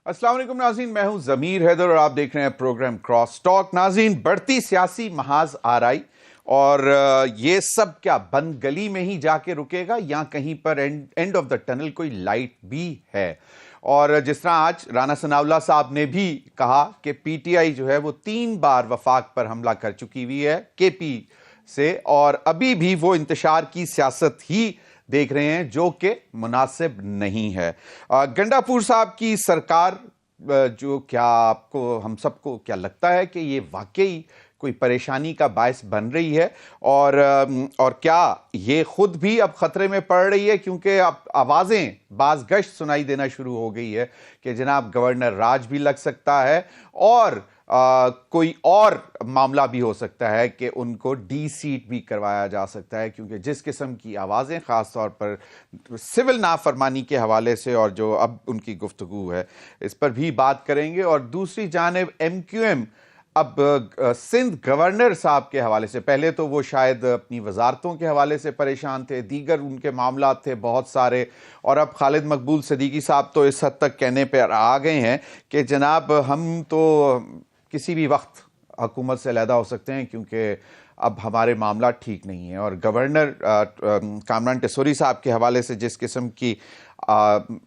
السلام علیکم ناظرین، میں ہوں ضمیر حیدر اور آپ دیکھ رہے ہیں پروگرام کراس ٹاک۔ ناظرین، بڑھتی سیاسی محاذ آرائی اور یہ سب کیا بند گلی میں ہی جا کے رکے گا یا کہیں پر اینڈ آف دا ٹنل کوئی لائٹ بھی ہے؟ اور جس طرح آج رانا ثناءاللہ صاحب نے بھی کہا کہ پی ٹی آئی جو ہے وہ 3 بار وفاق پر حملہ کر چکی ہوئی ہے کے پی سے، اور ابھی بھی وہ انتشار کی سیاست ہی دیکھ رہے ہیں جو کہ مناسب نہیں ہے۔ گنڈا پور صاحب کی سرکار جو کیا آپ کو ہم سب کو کیا لگتا ہے کہ یہ واقعی کوئی پریشانی کا باعث بن رہی ہے اور کیا یہ خود بھی اب خطرے میں پڑ رہی ہے؟ کیونکہ اب آوازیں باز گشت سنائی دینا شروع ہو گئی ہے کہ جناب گورنر راج بھی لگ سکتا ہے اور کوئی اور معاملہ بھی ہو سکتا ہے کہ ان کو ڈی سیٹ بھی کروایا جا سکتا ہے، کیونکہ جس قسم کی آوازیں خاص طور پر سول نافرمانی کے حوالے سے اور جو اب ان کی گفتگو ہے اس پر بھی بات کریں گے۔ اور دوسری جانب ایم کیو ایم اب سندھ گورنر صاحب کے حوالے سے، پہلے تو وہ شاید اپنی وزارتوں کے حوالے سے پریشان تھے، دیگر ان کے معاملات تھے بہت سارے، اور اب خالد مقبول صدیقی صاحب تو اس حد تک کہنے پہ آ گئے ہیں کہ جناب ہم تو کسی بھی وقت حکومت سے علیحدہ ہو سکتے ہیں کیونکہ اب ہمارے معاملات ٹھیک نہیں ہیں۔ اور گورنر کامران ٹیسوری صاحب کے حوالے سے جس قسم کی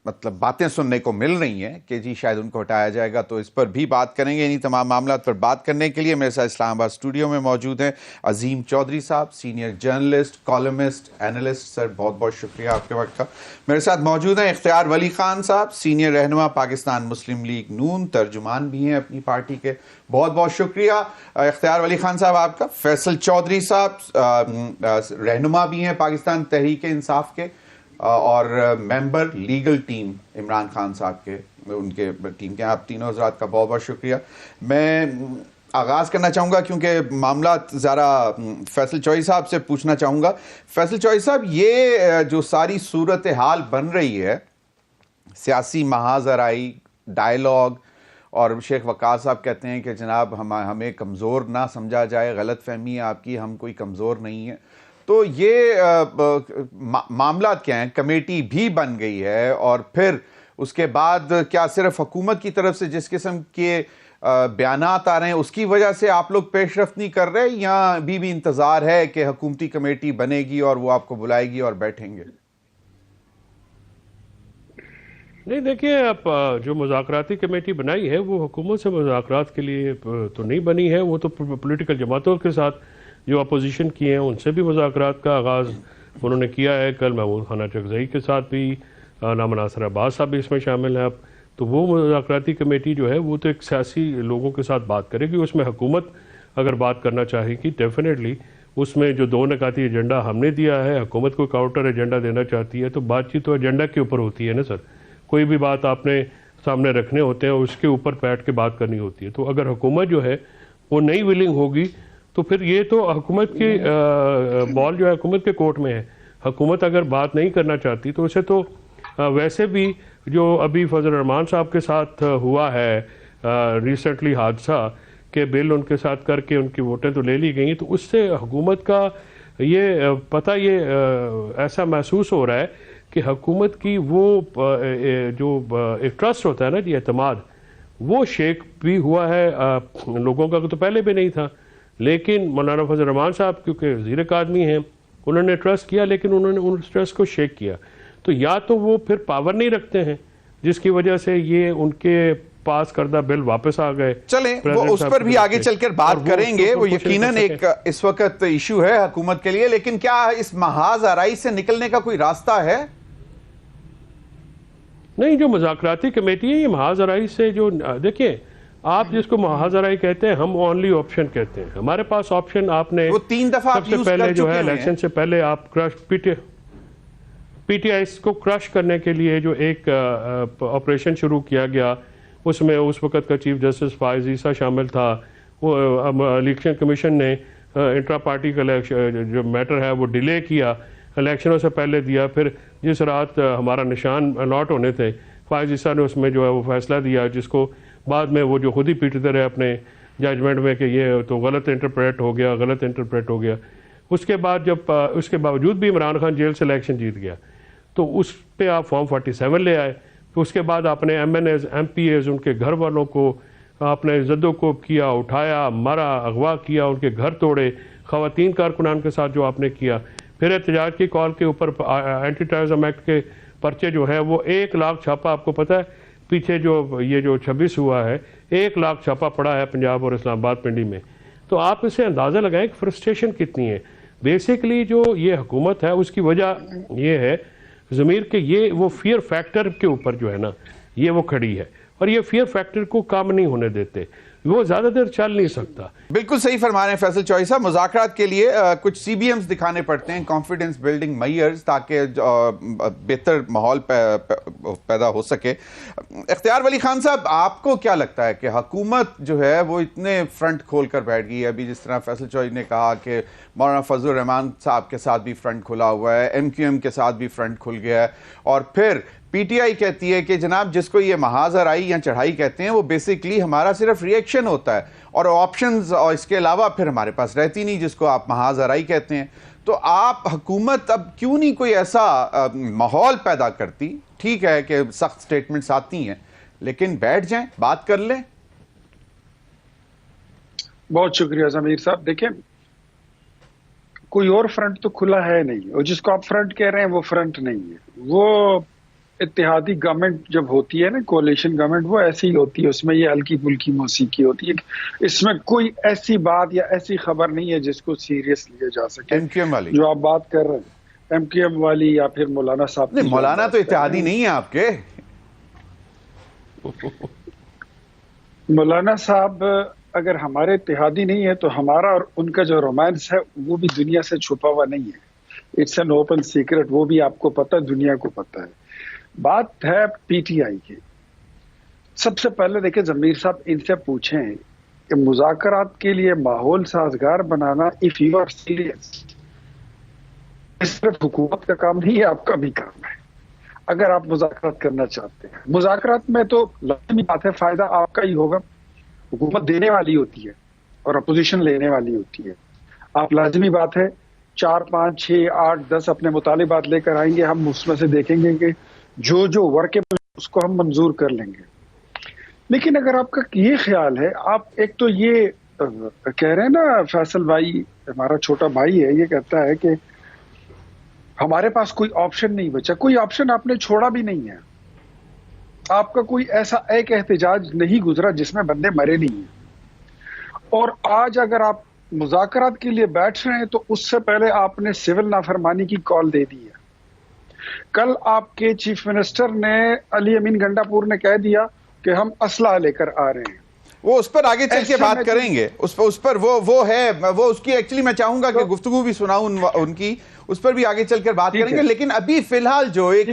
مطلب باتیں سننے کو مل رہی ہیں کہ جی شاید ان کو ہٹایا جائے گا، تو اس پر بھی بات کریں گے۔ انہی تمام معاملات پر بات کرنے کے لیے میرے ساتھ اسلام آباد اسٹوڈیو میں موجود ہیں عظیم چودھری صاحب، سینئر جرنلسٹ، کالمسٹ، اینالسٹ۔ سر بہت بہت شکریہ آپ کے وقت کا۔ میرے ساتھ موجود ہیں اختیار ولی خان صاحب، سینئر رہنما پاکستان مسلم لیگ نون، ترجمان بھی ہیں اپنی پارٹی کے۔ بہت بہت شکریہ اختیار ولی خان صاحب آپ کا۔ فیصل چودھری صاحب رہنما بھی ہیں پاکستان تحریک انصاف کے اور ممبر لیگل ٹیم عمران خان صاحب کے، ان کے ٹیم کے۔ آپ تینوں حضرات کا بہت بہت شکریہ۔ میں آغاز کرنا چاہوں گا کیونکہ معاملات ذرا فیصل چودھری صاحب سے پوچھنا چاہوں گا۔ فیصل چودھری صاحب، یہ جو ساری صورتحال بن رہی ہے، سیاسی محاذ آرائی، ڈائیلاگ، اور شیخ وقاص صاحب کہتے ہیں کہ جناب ہمیں کمزور نہ سمجھا جائے، غلط فہمی ہے آپ کی، ہم کوئی کمزور نہیں ہیں، تو یہ معاملات کیا ہیں؟ کمیٹی بھی بن گئی ہے اور پھر اس کے بعد کیا صرف حکومت کی طرف سے جس قسم کے بیانات آ رہے ہیں اس کی وجہ سے آپ لوگ پیش رفت نہیں کر رہے، یا ابھی بھی انتظار ہے کہ حکومتی کمیٹی بنے گی اور وہ آپ کو بلائے گی اور بیٹھیں گے؟ نہیں، دیکھیے، آپ جو مذاکراتی کمیٹی بنائی ہے وہ حکومت سے مذاکرات کے لیے تو نہیں بنی ہے، وہ تو پولیٹیکل جماعتوں کے ساتھ جو اپوزیشن کی ہیں ان سے بھی مذاکرات کا آغاز انہوں نے کیا ہے۔ کل محمود خانہ چکزئی کے ساتھ بھی علامہ ناصر عباس صاحب بھی اس میں شامل ہیں اب، تو وہ مذاکراتی کمیٹی جو ہے وہ تو ایک سیاسی لوگوں کے ساتھ بات کرے گی۔ اس میں حکومت اگر بات کرنا چاہے گی ڈیفینیٹلی، اس میں جو 2 نکاتی ایجنڈا ہم نے دیا ہے، حکومت کو کاؤنٹر ایجنڈا دینا چاہتی ہے، تو بات چیت تو ایجنڈا کے اوپر ہوتی ہے نا سر۔ کوئی بھی بات آپ نے سامنے رکھنے ہوتے ہیں اس کے اوپر بیٹھ کے بات کرنی ہوتی ہے، تو اگر حکومت جو ہے وہ نہیں ولنگ ہوگی تو پھر یہ تو حکومت کی بال جو ہے حکومت کے کورٹ میں ہے۔ حکومت اگر بات نہیں کرنا چاہتی تو اسے تو ویسے بھی جو ابھی فضل الرحمان صاحب کے ساتھ ہوا ہے ریسنٹلی حادثہ کہ بل ان کے ساتھ کر کے ان کی ووٹیں تو لے لی گئیں، تو اس سے حکومت کا یہ پتہ یہ ایسا محسوس ہو رہا ہے کہ حکومت کی وہ جو ایک ٹرسٹ ہوتا ہے نا جی، اعتماد، وہ شیک بھی ہوا ہے لوگوں کا، تو پہلے بھی نہیں تھا، لیکن مولانا فضل الرحمان صاحب کیونکہ وزیر کا آدمی ہیں، انہوں نے ٹرسٹ کیا لیکن انہوں نے اس ٹرسٹ کو شیک کیا، تو یا تو وہ پھر پاور نہیں رکھتے ہیں جس کی وجہ سے یہ ان کے پاس کردہ بل واپس آ گئے۔ چلیں وہ اس پر بھی آگے چل کر بات کریں گے، وہ یقیناً ایک اس وقت ایشو ہے حکومت کے لیے، لیکن کیا اس محاذ آرائی سے نکلنے کا کوئی راستہ ہے؟ نہیں، جو مذاکراتی کمیٹی ہے یہ محاذ آرائی سے جو دیکھیں، آپ جس کو محاذ آرائی کہتے ہیں، ہم اونلی آپشن کہتے ہیں۔ ہمارے پاس آپشن آپ نے وہ 3 دفعہ سب سے پہلے جو ہے الیکشن سے پہلے آپ پی ٹی آئی کو کرش کرنے کے لیے جو ایک آپریشن شروع کیا گیا، اس میں اس وقت کا چیف جسٹس فائز عیسیٰ شامل تھا۔ وہ الیکشن کمیشن نے انٹرا پارٹی کا جو میٹر ہے وہ ڈیلے کیا، الیکشنوں سے پہلے دیا، پھر جس رات ہمارا نشان الاٹ ہونے تھے فائز عیسیٰ نے اس میں جو ہے وہ فیصلہ دیا، جس کو بعد میں وہ جو خود ہی پیٹتے رہے اپنے ججمنٹ میں کہ یہ تو غلط انٹرپریٹ ہو گیا۔ اس کے بعد جب اس کے باوجود بھی عمران خان جیل سے الیکشن جیت گیا، تو اس پہ آپ فارم 47 لے آئے، اس کے بعد آپ نے MNAs MPAs ان کے گھر والوں کو آپ نے زدوکوب کیا, اٹھایا, مارا, اغوا کیا, ان کے گھر توڑے, خواتین کارکنان کے ساتھ جو آپ نے کیا. پھر احتجاج کی کال کے اوپر اینٹی ٹیررزم ایکٹ کے پرچے جو ہیں وہ 1 لاکھ چھاپا, آپ کو پتہ ہے پیچھے جو یہ جو 26 ہوا ہے 1 لاکھ چھاپا پڑا ہے پنجاب اور اسلام آباد پنڈی میں. تو آپ اس سے اندازہ لگائیں کہ فرسٹریشن کتنی ہے. بیسیکلی جو یہ حکومت ہے اس کی وجہ یہ ہے ضمیر کہ یہ وہ فیئر فیکٹر کے اوپر جو ہے نا یہ وہ کھڑی ہے, اور یہ فیئر فیکٹر کو کام نہیں ہونے دیتے, وہ زیادہ دیر چل نہیں سکتا. بالکل صحیح فرما رہے ہیں فیصل چوہی صاحب. مذاکرات کے لیے کچھ سی بی ایمز دکھانے پڑتے ہیں, کانفیڈنس بلڈنگ میئرز, تاکہ بہتر ماحول پیدا ہو سکے. اختیار ولی خان صاحب, آپ کو کیا لگتا ہے کہ حکومت جو ہے وہ اتنے فرنٹ کھول کر بیٹھ گئی ہے؟ ابھی جس طرح فیصل چوہی نے کہا کہ مولانا فضل الرحمان صاحب کے ساتھ بھی فرنٹ کھلا ہوا ہے, ایم کیو ایم کے ساتھ بھی فرنٹ کھل گیا ہے, اور پھر پی ٹی آئی کہتی ہے کہ جناب جس کو یہ محاذ آرائی یا چڑھائی کہتے ہیں وہ بیسیکلی ہمارا صرف ری ایکشن ہوتا ہے, اور آپشنز اور اس کے علاوہ پھر ہمارے پاس رہتی نہیں جس کو آپ محاذ آرائی کہتے ہیں. تو آپ حکومت اب کیوں نہیں کوئی ایسا ماحول پیدا کرتی؟ ٹھیک ہے کہ سخت سٹیٹمنٹس آتی ہیں, لیکن بیٹھ جائیں, بات کر لیں. بہت شکریہ ضمیر صاحب. دیکھیں, کوئی اور فرنٹ تو کھلا ہے نہیں, اور جس کو آپ فرنٹ کہہ رہے ہیں وہ فرنٹ نہیں ہے. وہ اتحادی گورنمنٹ جب ہوتی ہے نا, کولیشن گورنمنٹ, وہ ایسی ہی ہوتی ہے. اس میں یہ ہلکی پھلکی موسیقی ہوتی ہے, اس میں کوئی ایسی بات یا ایسی خبر نہیں ہے جس کو سیریس لیا جا سکے. ایم کیو ایم والی جو آپ بات کر رہے ہیں, ایم کیو ایم والی یا پھر مولانا صاحب. نہیں, مولانا تو اتحادی نہیں ہے آپ کے. مولانا صاحب اگر ہمارے اتحادی نہیں ہے تو ہمارا اور ان کا جو رومانس ہے وہ بھی دنیا سے چھپا ہوا نہیں ہے. اٹس این اوپن سیکرٹ, وہ بھی آپ کو پتہ, دنیا کو پتہ ہے. بات ہے پی ٹی آئی کی. سب سے پہلے دیکھیں ضمیر صاحب, ان سے پوچھیں کہ مذاکرات کے لیے ماحول سازگار بنانا, اف یو آر سیریس, صرف حکومت کا کام نہیں ہے, آپ کا بھی کام ہے. اگر آپ مذاکرات کرنا چاہتے ہیں, مذاکرات میں تو لازمی بات ہے فائدہ آپ کا ہی ہوگا. حکومت دینے والی ہوتی ہے اور اپوزیشن لینے والی ہوتی ہے. آپ لازمی بات ہے 4 5 6 8 10 اپنے مطالبات لے کر آئیں گے, ہم اس میں سے دیکھیں گے کہ جو ورکیبل اس کو ہم منظور کر لیں گے. لیکن اگر آپ کا یہ خیال ہے, آپ ایک تو یہ کہہ رہے ہیں نا, فیصل بھائی ہمارا چھوٹا بھائی ہے, یہ کہتا ہے کہ ہمارے پاس کوئی آپشن نہیں بچا. کوئی آپشن آپ نے چھوڑا بھی نہیں ہے. آپ کا کوئی ایسا ایک احتجاج نہیں گزرا جس میں بندے مرے نہیں ہیں. اور آج اگر آپ مذاکرات کے لیے بیٹھ رہے ہیں تو اس سے پہلے آپ نے سول نافرمانی کی کال دے دی ہے. کل آپ کے چیف منسٹر نے, علی امین گنڈا پور نے کہہ دیا کہ ہم اسلحہ لے کر آ رہے ہیں. وہ اس پر آگے چل کے بات کریں گے, اس پر وہ ہے, وہ اس کی ایکچولی میں چاہوں گا کہ گفتگو بھی سناؤں ان کی, اس پر بھی آگے چل کر بات کریں گے. لیکن ابھی فی الحال جو ایک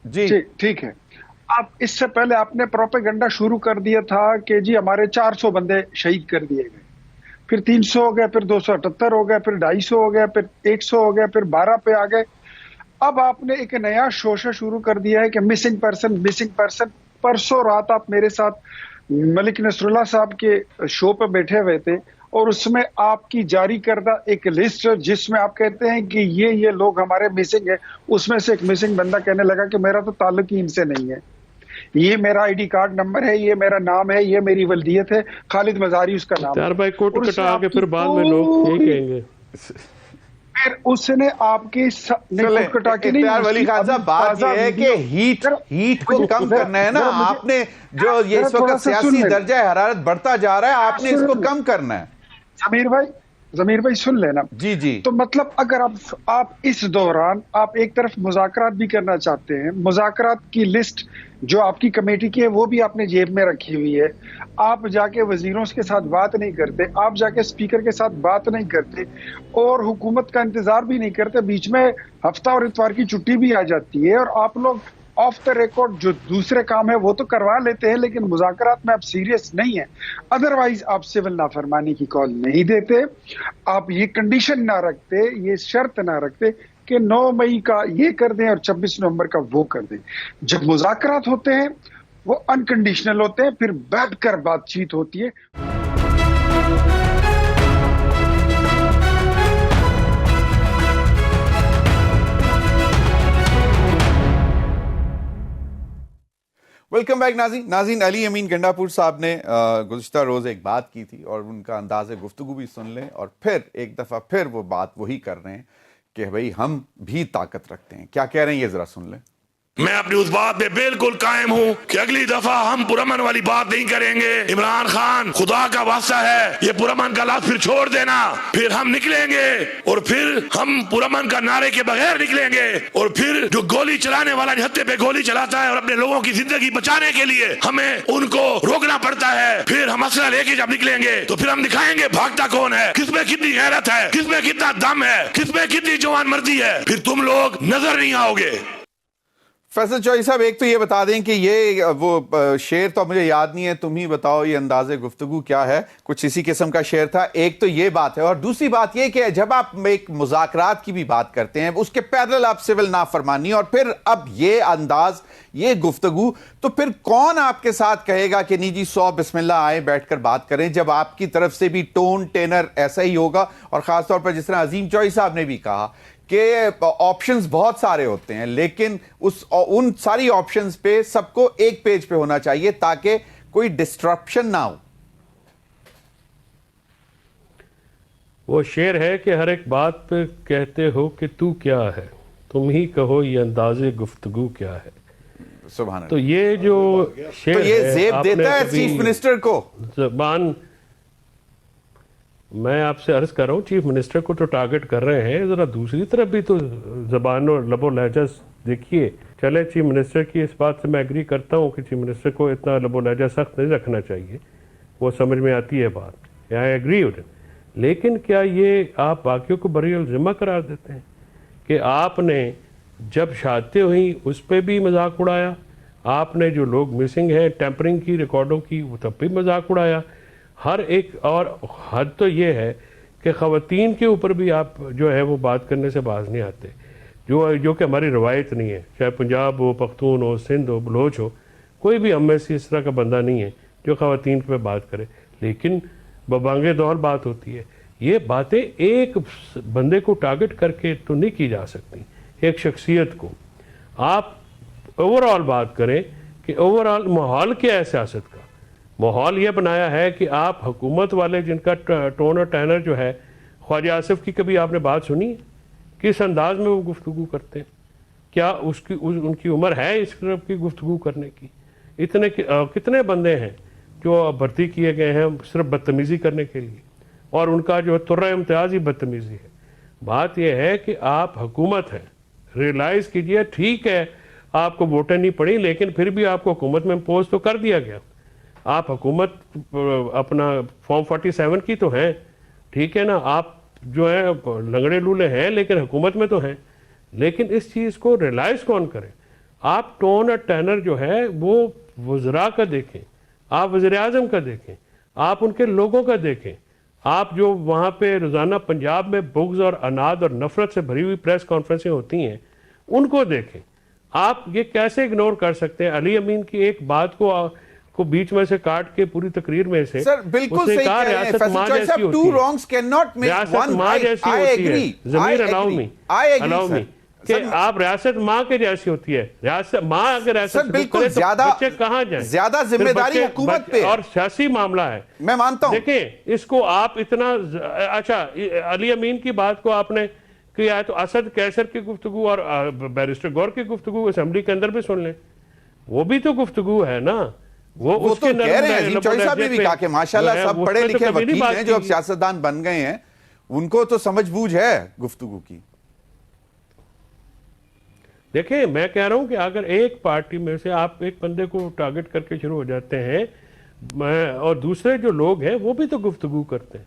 جی ٹھیک ہے, آپ اس سے پہلے آپ نے پروپیگنڈا شروع کر دیا تھا کہ جی ہمارے 400 بندے شہید کر دیے گئے, پھر 300 ہو گئے, پھر 278 ہو گئے, پھر 250 ہو گئے, پھر 100 ہو گئے, پھر 12 پہ آ گئے. اب آپ نے ایک نیا شوشہ شروع کر دیا ہے کہ مسنگ پرسن. پرسوں رات آپ میرے ساتھ ملک نصر اللہ صاحب کے شو پہ بیٹھے ہوئے تھے, اور اس میں آپ کی جاری کردہ ایک لسٹ جس میں آپ کہتے ہیں کہ یہ لوگ ہمارے مسنگ ہیں, اس میں سے ایک مسنگ بندہ کہنے لگا کہ میرا تو تعلق ہی ان سے نہیں ہے, یہ میرا آئی ڈی کارڈ نمبر ہے, یہ میرا نام ہے, یہ میری ولدیت ہے, خالد مزاری اس کا نام ہے. بھائی کوٹ کٹا کے پھر بعد میں لوگ یہی کہیں گے. پھر اس نے آپ کی اختیار ولی خان صاحب, بات یہ ہے کہ ہیٹ کو کم کرنا ہے نا. آپ نے جو یہ اس وقت سیاسی درجہ حرارت بڑھتا جا رہا ہے, آپ نے اس کو کم کرنا ہے. ضمیر بھائی سن لینا. جی تو مطلب اگر آپ اس دوران آپ ایک طرف مذاکرات بھی کرنا چاہتے ہیں, مذاکرات کی لسٹ جو آپ کی کمیٹی کی ہے وہ بھی آپ نے جیب میں رکھی ہوئی ہے, آپ جا کے وزیروں کے ساتھ بات نہیں کرتے, آپ جا کے اسپیکر کے ساتھ بات نہیں کرتے, اور حکومت کا انتظار بھی نہیں کرتے, بیچ میں ہفتہ اور اتوار کی چھٹی بھی آ جاتی ہے, اور آپ لوگ آف دا ریکارڈ جو دوسرے کام ہے وہ تو کروا لیتے ہیں, لیکن مذاکرات میں آپ سیریس نہیں ہیں. ادروائز آپ سول نافرمانی کی کال نہیں دیتے, آپ یہ کنڈیشن نہ رکھتے, یہ شرط نہ رکھتے کہ 9 مئی کا یہ کر دیں اور 26 نومبر کا وہ کر دیں. جب مذاکرات ہوتے ہیں وہ انکنڈیشنل ہوتے ہیں, پھر بیٹھ کر بات چیت ہوتی ہے. ویلکم بیک ناظرین علی امین گنڈاپور صاحب نے گزشتہ روز ایک بات کی تھی اور ان کا انداز گفتگو بھی سن لیں، اور پھر ایک دفعہ پھر وہ بات وہی کر رہے ہیں کہ بھئی ہم بھی طاقت رکھتے ہیں. کیا کہہ رہے ہیں یہ ذرا سن لیں. میں اپنی اس بات پہ بالکل قائم ہوں کہ اگلی دفعہ ہم پرامن والی بات نہیں کریں گے. عمران خان خدا کا واسطہ ہے یہ پرامن کا لفظ پھر چھوڑ دینا، پھر ہم نکلیں گے اور پھر ہم پرامن کا نعرے کے بغیر نکلیں گے. اور پھر جو گولی چلانے والا نہتے پہ گولی چلاتا ہے اور اپنے لوگوں کی زندگی بچانے کے لیے ہمیں ان کو روکنا پڑتا ہے، پھر ہم اسلحہ لے کے جب نکلیں گے تو پھر ہم دکھائیں گے بھاگتا کون ہے، کس میں کتنی غیرت ہے، کس میں کتنا دم ہے، کس میں کتنی جوان مردی ہے. پھر تم لوگ نظر نہیں آؤ گے. فیصل چوہدری صاحب ایک تو یہ بتا دیں کہ یہ وہ شعر تو مجھے یاد نہیں ہے، تم ہی بتاؤ یہ انداز گفتگو کیا ہے، کچھ اسی قسم کا شعر تھا. ایک تو یہ بات ہے، اور دوسری بات یہ کہ جب آپ ایک مذاکرات کی بھی بات کرتے ہیں اس کے پیرلل آپ سول نافرمانی اور پھر اب یہ انداز یہ گفتگو، تو پھر کون آپ کے ساتھ کہے گا کہ نہیں جی 100 بسم اللہ آئے بیٹھ کر بات کریں، جب آپ کی طرف سے بھی ٹون ٹینر ایسا ہی ہوگا. اور خاص طور پر جس طرح عظیم چوہدری صاحب نے بھی کہا کہ آپشنز بہت سارے ہوتے ہیں، لیکن ان ساری آپشنز پہ سب کو ایک پیج پہ ہونا چاہیے تاکہ کوئی ڈسٹرپشن نہ ہو. وہ شعر ہے کہ ہر ایک بات پہ کہتے ہو کہ تو کیا ہے، تم ہی کہو یہ انداز گفتگو کیا ہے. سبحان اللہ. تو یہ جو شعر تو یہ زیب دیتا ہے چیف منسٹر کو. زبان میں آپ سے عرض کر رہا ہوں چیف منسٹر کو تو ٹارگٹ کر رہے ہیں، ذرا دوسری طرف بھی تو زبان اور لب و لہجہ دیکھیے. چلے چیف منسٹر کی اس بات سے میں ایگری کرتا ہوں کہ چیف منسٹر کو اتنا لب و لہجہ سخت نہیں رکھنا چاہیے، وہ سمجھ میں آتی ہے بات، آئی ایگری وتھ اٹ. لیکن کیا یہ آپ باقیوں کو بری الذمہ قرار دیتے ہیں کہ آپ نے جب شہادتیں ہوئیں اس پہ بھی مذاق اڑایا، آپ نے جو لوگ مسنگ ہیں ٹیمپرنگ کی ریکارڈوں کی وہ تب بھی مذاق اڑایا. ہر ایک اور حد تو یہ ہے کہ خواتین کے اوپر بھی آپ جو ہے وہ بات کرنے سے باز نہیں آتے، جو کہ ہماری روایت نہیں ہے. چاہے پنجاب ہو، پختون ہو، سندھ ہو، بلوچ ہو، کوئی بھی ہم میں سے اس طرح کا بندہ نہیں ہے جو خواتین پہ بات کرے. لیکن ببانگے دور بات ہوتی ہے. یہ باتیں ایک بندے کو ٹارگٹ کر کے تو نہیں کی جا سکتی، ایک شخصیت کو. آپ اوور آل بات کریں کہ اوور آل ماحول کیا ہے سیاست کا. ماحول یہ بنایا ہے کہ آپ حکومت والے جن کا ٹون اور ٹینر جو ہے، خواجہ آصف کی کبھی آپ نے بات سنی ہے؟ کس انداز میں وہ گفتگو کرتے ہیں؟ کیا ان کی عمر ہے اس طرح کی گفتگو کرنے کی؟ کتنے بندے ہیں جو بھرتی کیے گئے ہیں صرف بدتمیزی کرنے کے لیے، اور ان کا جو ترہ امتیاز ہی بدتمیزی ہے. بات یہ ہے کہ آپ حکومت ہیں، ریئلائز کیجئے. ٹھیک ہے آپ کو ووٹیں نہیں پڑی لیکن پھر بھی آپ کو حکومت میں امپوز تو کر دیا گیا. آپ حکومت اپنا فارم 47 کی تو ہیں، ٹھیک ہے نا، آپ جو ہیں لنگڑے لولے ہیں لیکن حکومت میں تو ہیں. لیکن اس چیز کو ریلائز کون کرے؟ آپ ٹون اور ٹینر جو ہے وہ وزراء کا دیکھیں، آپ وزیر اعظم کا دیکھیں، آپ ان کے لوگوں کا دیکھیں. آپ جو وہاں پہ روزانہ پنجاب میں بغض اور اناد اور نفرت سے بھری ہوئی پریس کانفرنسیں ہوتی ہیں ان کو دیکھیں. آپ یہ کیسے اگنور کر سکتے ہیں؟ علی امین کی ایک بات کو بیچ میں سے کاٹ کے پوری تقریر میں سے سر بالکل صحیح کہہ رہے ہیں فیصل چوہدری صاحب. Two wrongs can not make one right. I agree. Zameer allow می کہ آپ ریاست ماں کے جیسی ہوتی ہے. ریاست ماں اگر ایسا بالکل بچے کہاں جائیں؟ زیادہ ذمہ داری حکومت پہ اور سیاسی معاملہ ہے. میں مانتا ہوں. دیکھیں اس کو آپ اتنا اچھا علی امین کی بات کو آپ نے کیا ہے تو اسد کیسر کی گفتگو اور بیرسٹر گور کی گفتگو اسمبلی کے اندر بھی سن لیں، وہ بھی تو گفتگو ہے نا. وہ تو کہہ رہے ہیں عظیم چوہدری صاحب نے بھی کہا کہ ماشاءاللہ سب پڑھے لکھے وکیل ہیں جو اب سیاستدان بن گئے ہیں، ان کو تو سمجھ بوجھ ہے گفتگو کی. دیکھیں میں کہہ رہا ہوں کہ اگر ایک پارٹی میں سے آپ ایک بندے کو ٹارگٹ کر کے شروع ہو جاتے ہیں اور دوسرے جو لوگ ہیں وہ بھی تو گفتگو کرتے ہیں،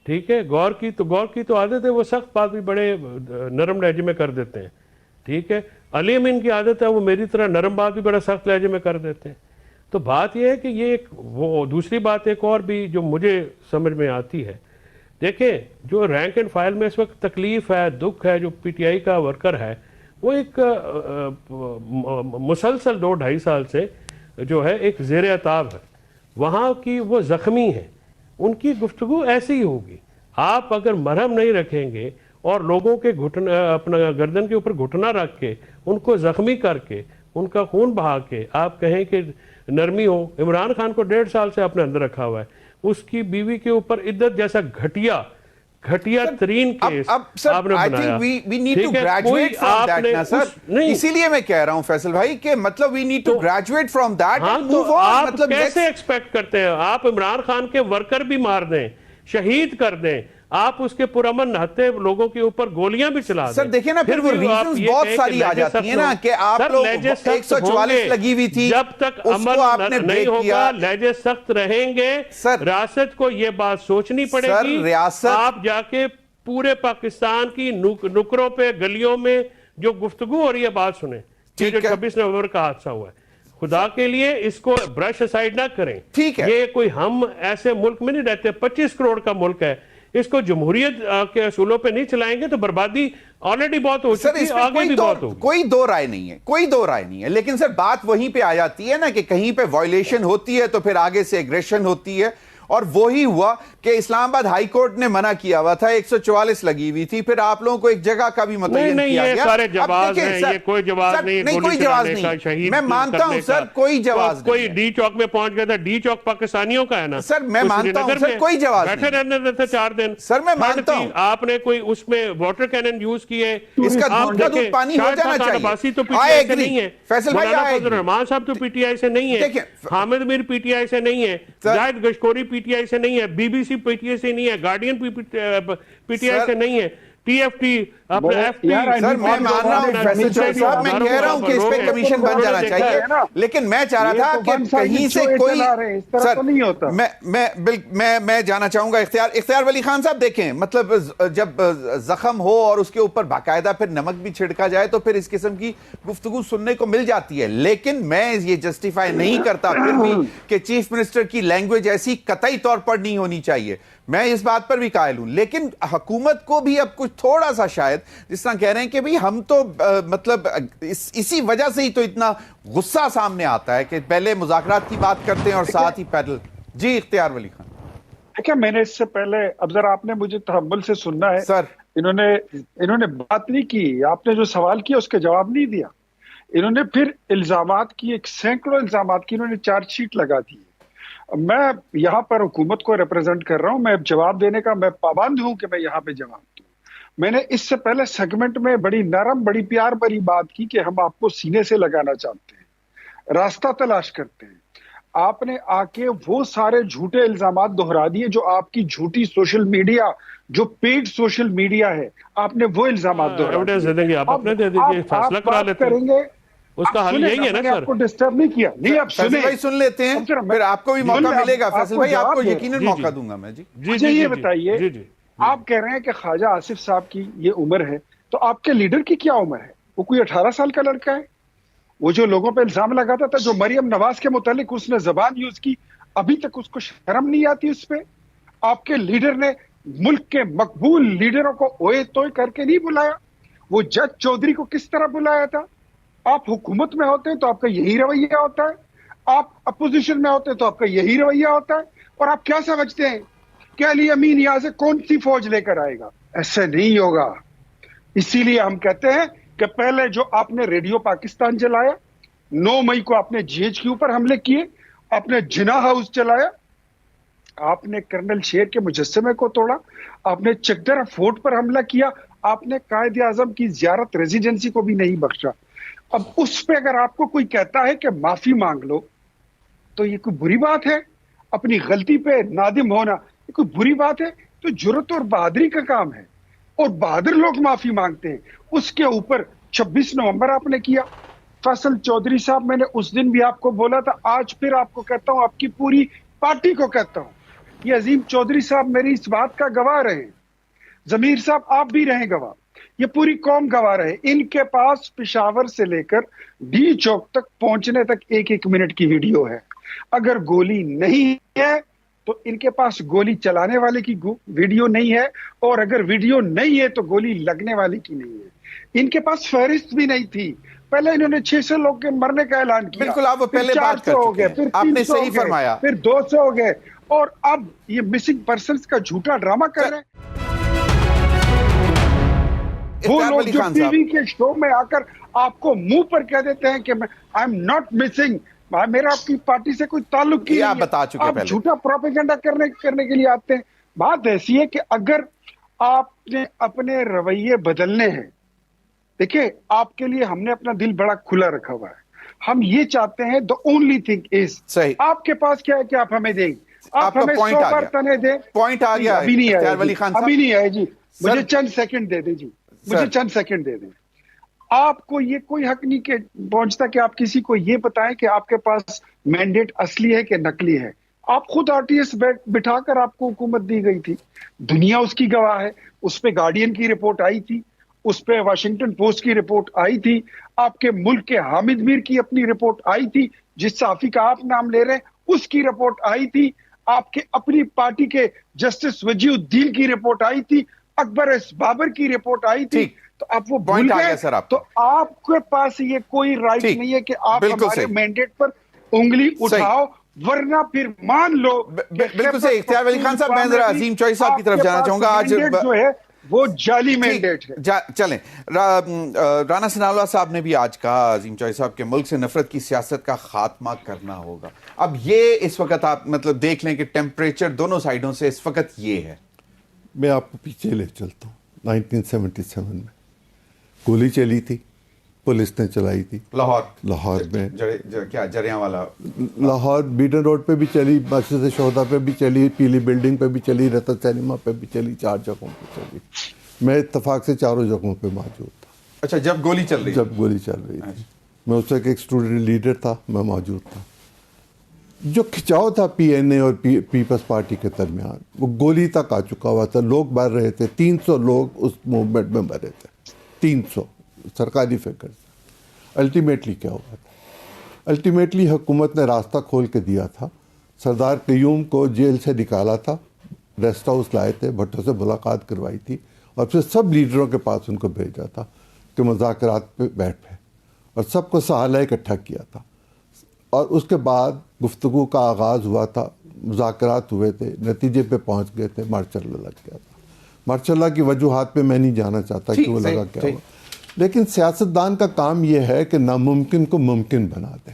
ٹھیک ہے. گور کی تو عادت ہے وہ سخت بات بھی بڑے نرم لہجے میں کر دیتے ہیں، ٹھیک ہے. علی امین کی عادت ہے وہ میری طرح نرم بات بھی بڑا سخت لہجے میں کر دیتے ہیں. تو بات یہ ہے کہ یہ وہ دوسری بات ایک اور بھی جو مجھے سمجھ میں آتی ہے. دیکھیں جو رینک اینڈ فائل میں اس وقت تکلیف ہے، دکھ ہے، جو پی ٹی آئی کا ورکر ہے وہ ایک مسلسل 2-2.5 سال سے جو ہے ایک زیر عتاب ہے وہاں کی، وہ زخمی ہیں، ان کی گفتگو ایسی ہی ہوگی. آپ اگر مرہم نہیں رکھیں گے اور لوگوں کے اپنا گردن کے اوپر گھٹنا رکھ کے ان کو زخمی کر کے ان کا خون بہا کے آپ کہیں کہ نرمی ہو. عمران خان کو 1.5 سال سے آپ نے اندر رکھا ہوا ہے, اس کی بیوی کے اوپر عدت جیسا گھٹیا ترین کیس آپ نے بنایا. اسی لیے میں کہہ رہا ہوں فیصل بھائی کہ مطلب we need to graduate from that and move on. آپ کیسے ایکسپیکٹ کرتے ہیں آپ عمران خان کے ورکر بھی مار دیں, شہید کر دیں, آپ اس کے پرامن نہتے لوگوں کے اوپر گولیاں بھی چلا دیں. سر دیکھیں نا پھر وہ ریزنز بہت ساری آ جاتی ہیں نا کہ آپ لوگ 144 لگی ہوئی تھی, جب تک عمل نہیں ہوگا لہجے سخت رہیں گے. ریاست کو یہ بات سوچنی پڑے گی. آپ جا کے پورے پاکستان کی نکروں پہ گلیوں میں جو گفتگو ہو رہی ہے بات سنیں. جو 26 نومبر کا حادثہ ہوا ہے, خدا کے لیے اس کو برش اسائیڈ نہ کریں. یہ کوئی ہم ایسے ملک میں نہیں رہتے, 25 کروڑ کا ملک ہے, اس کو جمہوریت کے اصولوں پہ نہیں چلائیں گے تو بربادی آلریڈی بہت ہو چکی ہے, آگے بھی بہت ہوگی. کوئی دو رائے نہیں ہے, لیکن سر بات وہیں پہ آ جاتی ہے نا کہ کہیں پہ وائلیشن ہوتی ہے تو پھر آگے سے ایگریشن ہوتی ہے. اور وہی ہوا کہ اسلام آباد ہائی کورٹ نے منع کیا ہوا تھا, 144 لگی ہوئی تھی, پھر آپ لوگوں کو ایک جگہ کا بھی متعین کیا گیا. یہ سارے جواز ہیں, یہ کوئی جواز نہیں, کوئی جواز نہیں, میں مانتا ہوں سر کوئی جواز نہیں. کوئی ڈی چوک میں پہنچ گیا تھا, ڈی چوک پاکستانیوں کا ہے نا سر, میں مانتا ہوں سر کوئی جواز نہیں, بیٹھے رہنے دیتے 4 دن. سر میں مانتا ہوں آپ نے کوئی اس میں واٹر کینن یوز کیے, اس کا دودھ کا دودھ پانی ہو جانا چاہیے. تو پی ٹی آئی سے نہیں ہے, مولانا فضل الرحمان صاحب تو پی ٹی آئی سے نہیں ہے, حامد میر پی ٹی آئی سے نہیں ہے, زاہد گشکوری پی ٹی آئی سے نہیں ہے, B B C P T I سے نہیں ہے, گارڈین پی ٹی آئی سے نہیں ہے, ٹی ایف ٹی اپنے ایف ٹی. سر میں مان رہا ہوں فیصل صاحب, میں کہہ رہا ہوں کہ اس پہ کمیشن بن جانا چاہیے, لیکن میں چاہ رہا تھا کہ کہیں سے کوئی سر میں جانا چاہوں گا اختیار ولی خان صاحب. دیکھیں مطلب جب زخم ہو اور اس کے اوپر باقاعدہ پھر نمک بھی چھڑکا جائے تو پھر اس قسم کی گفتگو سننے کو مل جاتی ہے, لیکن میں یہ جسٹیفائی نہیں کرتا پھر بھی کہ چیف منسٹر کی لینگویج ایسی قطعی طور پر نہیں ہونی چاہیے. میں اس بات پر بھی قائل ہوں, لیکن حکومت کو بھی اب کچھ تھوڑا سا شاید جس طرح کہہ رہے ہیں کہ بھی ہم تو مطلب اسی وجہ سے ہی تو اتنا غصہ سامنے آتا ہے کہ پہلے مذاکرات کی بات کرتے ہیں اور ساتھ ہی پیدل. جی اختیار ولی خان. دیکھیں میں نے اس سے پہلے, اب ذرا آپ نے مجھے تحمل سے سننا ہے سر, انہوں نے بات نہیں کی, آپ نے جو سوال کیا اس کا جواب نہیں دیا. انہوں نے پھر الزامات کی, ایک سینکڑوں الزامات کی انہوں نے چارج شیٹ لگا دی. میں یہاں پر حکومت کو ریپرزینٹ کر رہا ہوں, میں جواب دینے کا میں پابند ہوں کہ میں یہاں پہ جواب دوں. میں نے اس سے پہلے سیگمنٹ میں بڑی نرم, بڑی پیار بھری بات کی کہ ہم آپ کو سینے سے لگانا چاہتے ہیں, راستہ تلاش کرتے ہیں. آپ نے آ کے وہ سارے جھوٹے الزامات دہرا دیے جو آپ کی جھوٹی سوشل میڈیا, جو پیڈ سوشل میڈیا ہے, آپ نے وہ الزامات دہرا دیے. آپ بات کریں گے, اس کا حل یہی ہے نا سر. آپ کو ڈسٹرب نہیں کیا, نہیں آپ فیصل بھائی سن لیتے ہیں, پھر آپ کو بھی موقع ملے گا. فیصل بھائی آپ کو یقیناً موقع دوں گا میں. جی مجھے یہ بتائیے, آپ کہہ رہے ہیں کہ خواجہ آصف صاحب کی یہ عمر ہے, تو آپ کے لیڈر کی کیا عمر ہے؟ وہ کوئی 18 سال کا لڑکا ہے. وہ جو لوگوں پہ الزام لگاتا تھا, جو مریم نواز کے متعلق اس نے زبان یوز کی, ابھی تک اس کو شرم نہیں آتی اس پہ. آپ کے لیڈر نے ملک کے مقبول لیڈروں کو اوئے توئے کر کے نہیں بلایا. وہ جج چودھری کو کس طرح بلایا تھا؟ آپ حکومت میں ہوتے ہیں تو آپ کا یہی رویہ ہوتا ہے, آپ اپوزیشن میں ہوتے ہیں تو آپ کا یہی رویہ ہوتا ہے. اور آپ کیا سمجھتے ہیں کہ علی امین یہاں سے کون سی فوج لے کر آئے گا؟ ایسے نہیں ہوگا. اسی لیے ہم کہتے ہیں کہ پہلے جو آپ نے ریڈیو پاکستان چلایا, 9 مئی کو آپ نے جی ایچ کے اوپر حملے کیے, آپ نے جناح ہاؤس چلایا, آپ نے کرنل شیر کے مجسمے کو توڑا, آپ نے چکدرہ فورٹ پر حملہ کیا, آپ نے قائد اعظم کی زیارت ریزیڈنسی کو بھی نہیں بخشا. اب اس پہ اگر آپ کو کوئی کہتا ہے کہ معافی مانگ لو تو یہ کوئی بری بات ہے؟ اپنی غلطی پہ نادم ہونا یہ کوئی بری بات ہے؟ تو جرأت اور بہادری کا کام ہے, اور بہادر لوگ معافی مانگتے ہیں. اس کے اوپر 26 نومبر آپ نے کیا. فیصل چودھری صاحب, میں نے اس دن بھی آپ کو بولا تھا, آج پھر آپ کو کہتا ہوں, آپ کی پوری پارٹی کو کہتا ہوں, یہ عظیم چودھری صاحب میری اس بات کا گواہ رہے, ضمیر صاحب آپ بھی رہیں گواہ, یہ پوری قوم گواہ رہے. ان کے پاس پشاور سے لے کر ڈی چوک تک پہنچنے تک 1-1 منٹ کی ویڈیو ہے. اگر گولی نہیں ہے تو ان کے پاس گولی چلانے والے کی ویڈیو نہیں ہے, اور اگر ویڈیو نہیں ہے تو گولی لگنے والے کی نہیں ہے. ان کے پاس فہرست بھی نہیں تھی. پہلے انہوں نے 600 لوگ کے مرنے کا اعلان کیا, بالکل آپ وہ پہلے بات کر چکے ہیں, آپ نے صحیح فرمایا, پھر 200 ہو گئے, اور اب یہ مسنگ پرسنز کا جھوٹا ڈرامہ کر رہے ہیں. وہ لوگ جو ٹی وی کے شو میں آ کر آپ کو منہ پر کہہ دیتے ہیں کہ آئی ایم ناٹ مسنگ، میرا آپ کی پارٹی سے کوئی تعلق کی آپ بتا چکے آپ جھوٹا پروپیگنڈا کرنے کے لیے آتے ہیں. بات ایسی ہے کہ اگر آپ نے اپنے رویے بدلنے ہیں، دیکھیں آپ کے لیے ہم نے اپنا دل بڑا کھلا رکھا ہوا ہے. ہم یہ چاہتے ہیں the only thing is آپ کے پاس کیا ہے کہ آپ ہمیں دیں، آپ ہمیں 100 بار تنے دیں. پوائنٹ آ گیا، ابھی نہیں آیا جی، ابھی نہیں آیا جی، مجھے چند سیکنڈ دے دیں جی، مجھے چند سیکنڈ دے دیں. آپ کو یہ کوئی حق نہیں پہنچتا کہ آپ کسی کو یہ بتائیں کہ آپ کے پاس مینڈیٹ اصلی ہے کہ نقلی ہے. آپ خود RTS بٹھا کر آپ کو حکومت دی گئی تھی، دنیا اس کی گواہ ہے. اس پہ گارڈین کی رپورٹ آئی تھی، اس پہ واشنگٹن پوسٹ کی رپورٹ آئی تھی، آپ کے ملک کے حامد میر کی اپنی رپورٹ آئی تھی، جس صحافی کا آپ نام لے رہے ہیں اس کی رپورٹ آئی تھی، آپ کے اپنی پارٹی کے جسٹس وجیہ الدین کی رپورٹ آئی تھی، اکبر ایس بابر کی رپورٹ آئی تھی. تو آپ وہ بھول گئے. تو آپ کے پاس یہ کوئی رائٹ نہیں ہے کہ آپ ہمارے مینڈیٹ پر انگلی اٹھاؤ، ورنہ پھر مان لو. بالکل صحیح. اختیار ولی خان صاحب، میں ذرا عظیم چوہی صاحب کی طرف جانا چاہوں گا. آج جو ہے وہ جعلی مینڈیٹ ہے. چلیں، رانا ثناءاللہ صاحب نے بھی آج کہا عظیم چوہی صاحب کہ ملک سے نفرت کی سیاست کا خاتمہ کرنا ہوگا. اب یہ اس وقت آپ مطلب دیکھ لیں کہ ٹیمپریچر دونوں سائیڈوں سے اس وقت یہ ہے. میں آپ کو پیچھے لے چلتا ہوں. 1977 میں گولی چلی تھی، پولیس نے چلائی تھی لاہور میں. کیا جریاں والا؟ لاہور بیڈن روڈ پہ بھی چلی، مسجد شہداء پہ بھی چلی، پیلی بلڈنگ پہ بھی چلی، رتن سینما پہ بھی چلی، 4 جگہوں پہ چلی. میں اتفاق سے 4 جگہوں پہ موجود تھا. اچھا، جب گولی چل رہی تھی میں اس وقت ایک اسٹوڈنٹ لیڈر تھا، میں موجود تھا. جو کھچاؤ تھا PNA اور پیپلز پارٹی کے درمیان، وہ گولی تک آ چکا ہوا تھا. لوگ مر رہے تھے، 300 لوگ اس موومنٹ میں مرے تھے، 300 سرکاری فگر. الٹیمیٹلی کیا ہوا تھا؟ الٹیمیٹلی حکومت نے راستہ کھول کے دیا تھا. سردار قیوم کو جیل سے نکالا تھا، ریسٹ ہاؤس لائے تھے، بھٹو سے ملاقات کروائی تھی، اور پھر سب لیڈروں کے پاس ان کو بھیجا تھا کہ مذاکرات پہ بیٹھے، اور سب کو سہالہ اکٹھا کیا تھا. اور اس کے بعد گفتگو کا آغاز ہوا تھا، مذاکرات ہوئے تھے، نتیجے پہ پہنچ گئے تھے، مارچ اللہ لگ گیا تھا. مارچ اللہ کی وجوہات پہ میں نہیں جانا چاہتا کہ وہ لگا کیا ہوا، لیکن سیاستدان کا کام یہ ہے کہ ناممکن کو ممکن بنا دیں.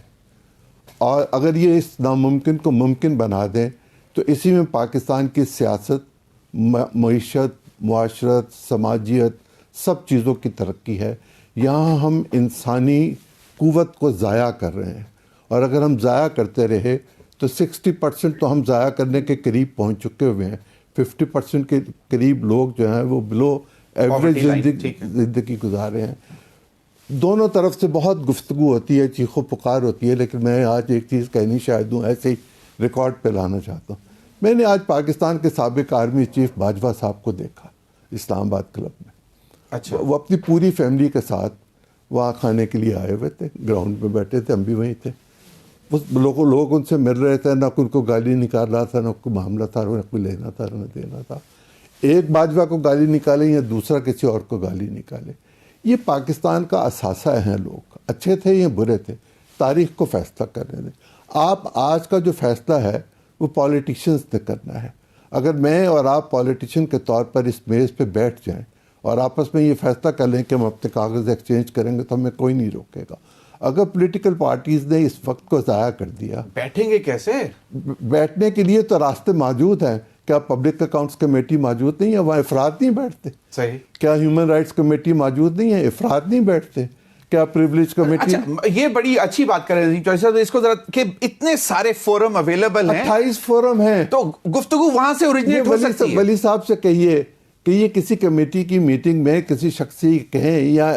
اور اگر یہ اس ناممکن کو ممکن بنا دیں تو اسی میں پاکستان کی سیاست، معیشت، معاشرت، سماجیت، سب چیزوں کی ترقی ہے. یہاں ہم انسانی قوت کو ضائع کر رہے ہیں، اور اگر ہم ضائع کرتے رہے تو 60% تو ہم ضائع کرنے کے قریب پہنچ چکے ہوئے ہیں. 50% کے قریب لوگ جو ہیں وہ بلو ایوریج زندگی گزارے ہیں. دونوں طرف سے بہت گفتگو ہوتی ہے، چیخ و پکار ہوتی ہے، لیکن میں آج ایک چیز کہنی شاید ہوں، ایسے ہی ریکارڈ پہ لانا چاہتا ہوں. میں نے آج پاکستان کے سابق آرمی چیف باجوہ صاحب کو دیکھا اسلام آباد کلب میں. اچھا. وہ اپنی پوری فیملی کے ساتھ وہاں کھانے کے لیے آئے ہوئے تھے، گراؤنڈ میں بیٹھے تھے، ہم بھی وہیں تھے. لوگ ان سے مل رہے تھے، نہ ان کو گالی نکال رہا تھا، نہ کوئی معاملہ تھا، نہ کوئی لینا تھا، نہ دینا تھا. ایک باجوہ کو گالی نکالے یا دوسرا کسی اور کو گالی نکالے. یہ پاکستان کا اثاثہ ہیں. لوگ اچھے تھے یا برے تھے، تاریخ کو فیصلہ کرنے دیں. آپ آج کا جو فیصلہ ہے وہ پولیٹیشنز نے کرنا ہے. اگر میں اور آپ پولیٹیشین کے طور پر اس میز پہ بیٹھ جائیں اور آپس میں یہ فیصلہ کر لیں کہ ہم اپنے کاغذ ایکسچینج کریں گے تو ہمیں کوئی نہیں روکے گا. اگر پولیٹیکل پارٹیز نے اس وقت کو ضائع کر دیا، بیٹھیں گے کیسے؟ بیٹھنے کے لیے تو راستے موجود ہیں. کیا پبلک اکاؤنٹس کمیٹی موجود نہیں ہے؟ وہاں افراد نہیں بیٹھتے. صحیح. کیا ہیومن رائٹس کمیٹی موجود نہیں ہے؟ افراد نہیں بیٹھتے. کیا پریویلیج کمیٹی؟ یہ بڑی اچھی بات کر رہے ہیں اس کو ذرا کہ اتنے سارے فورم اویلیبل ہیں، 28 فورم ہیں، تو گفتگو وہاں سے اوریجنیٹ ہو سکتی ہے. ولی صاحب سے کہیے کہ یہ کسی کمیٹی کی میٹنگ میں کسی شخصی کہیں، یا